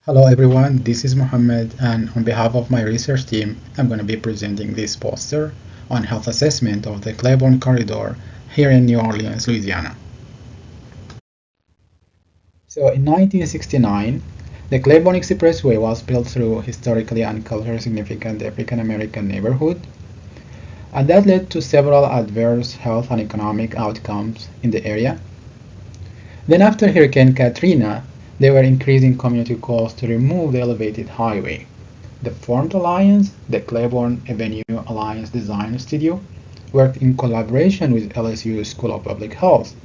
Hello everyone, this is Mohamed, and on behalf of my research team, I'm going to be presenting this poster on health assessment of the Claiborne Corridor here in New Orleans, Louisiana. So in 1969, the Claiborne Expressway was built through historically and culturally significant African American neighborhood, and that led to several adverse health and economic outcomes in the area. Then after Hurricane Katrina, there were increasing community calls to remove the elevated highway. The formed alliance, the Claiborne Avenue Alliance Design Studio, worked in collaboration with LSU School of Public Health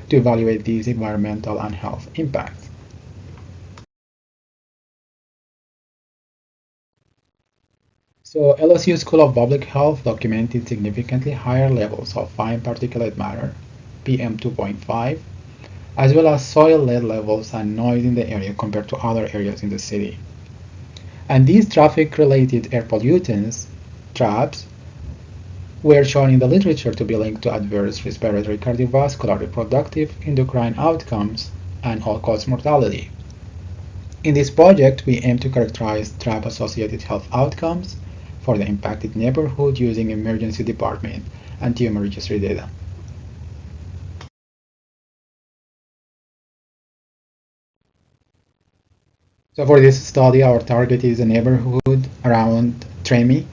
to evaluate these environmental and health impacts. So LSU School of Public Health documented significantly higher levels of fine particulate matter, PM2.5, as well as soil lead levels and noise in the area compared to other areas in the city. And these traffic-related air pollutants, TRAPs, were shown in the literature to be linked to adverse respiratory, cardiovascular, reproductive, endocrine outcomes, and all-cause mortality. In this project, we aim to characterize TRAP-associated health outcomes for the impacted neighborhood using emergency department and tumor registry data. So for this study, our target is a neighborhood around Tremy,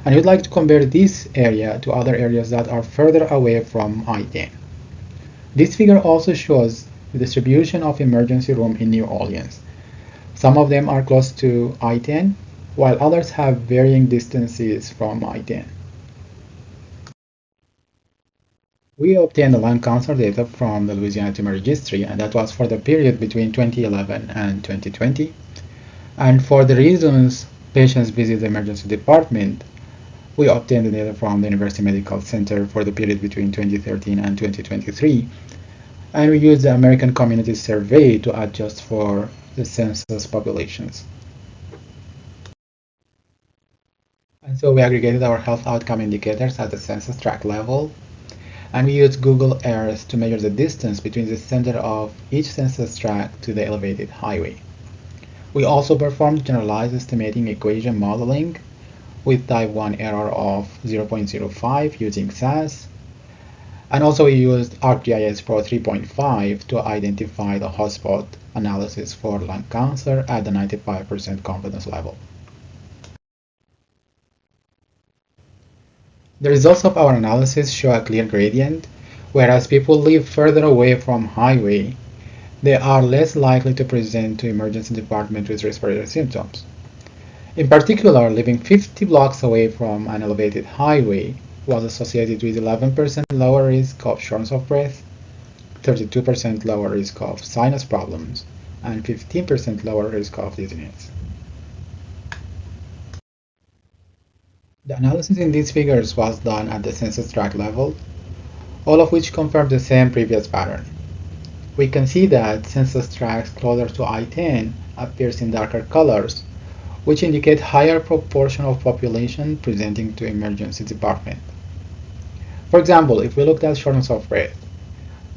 and we'd like to compare this area to other areas that are further away from I-10. This figure also shows the distribution of emergency room in New Orleans. Some of them are close to I-10, while others have varying distances from I-10. We obtained the lung cancer data from the Louisiana Tumor Registry, and that was for the period between 2011 and 2020. And for the reasons patients visit the emergency department, we obtained the data from the University Medical Center for the period between 2013 and 2023. And we used the American Community Survey to adjust for the census populations. And so we aggregated our health outcome indicators at the census tract level. And we used Google Earth to measure the distance between the center of each census tract to the elevated highway. We also performed generalized estimating equation modeling with type 1 error of 0.05 using SAS. And also we used ArcGIS Pro 3.5 to identify the hotspot analysis for lung cancer at the 95% confidence level. The results of our analysis show a clear gradient, whereas people live further away from highway, they are less likely to present to emergency department with respiratory symptoms. In particular, living 50 blocks away from an elevated highway was associated with 11% lower risk of shortness of breath, 32% lower risk of sinus problems, and 15% lower risk of dizziness. The analysis in these figures was done at the census tract level, all of which confirm the same previous pattern. We can see that census tracts closer to I-10 appears in darker colors, which indicate higher proportion of population presenting to emergency department. For example, if we looked at shortness of breath,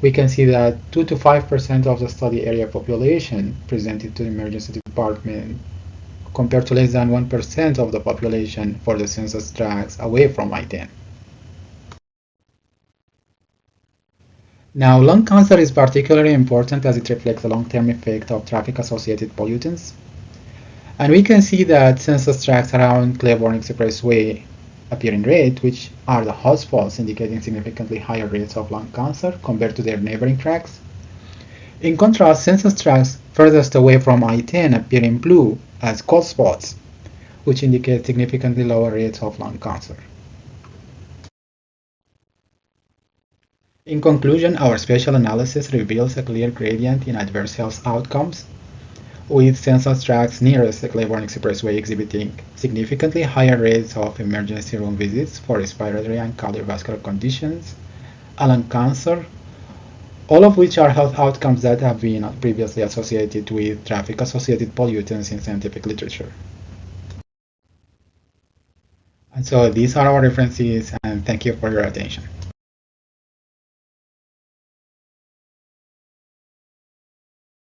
we can see that 2 to 5% of the study area population presented to the emergency department compared to less than 1% of the population for the census tracts away from I-10. Now, lung cancer is particularly important as it reflects the long-term effect of traffic-associated pollutants. And we can see that census tracts around Claiborne Expressway appear in red, which are the hotspots indicating significantly higher rates of lung cancer compared to their neighboring tracts. In contrast, census tracts furthest away from I-10 appear in blue as cold spots, which indicate significantly lower rates of lung cancer. In conclusion, our spatial analysis reveals a clear gradient in adverse health outcomes, with census tracts nearest the Claiborne Expressway exhibiting significantly higher rates of emergency room visits for respiratory and cardiovascular conditions, and lung cancer, all of which are health outcomes that have been previously associated with traffic-associated pollutants in scientific literature. And so these are our references, and thank you for your attention.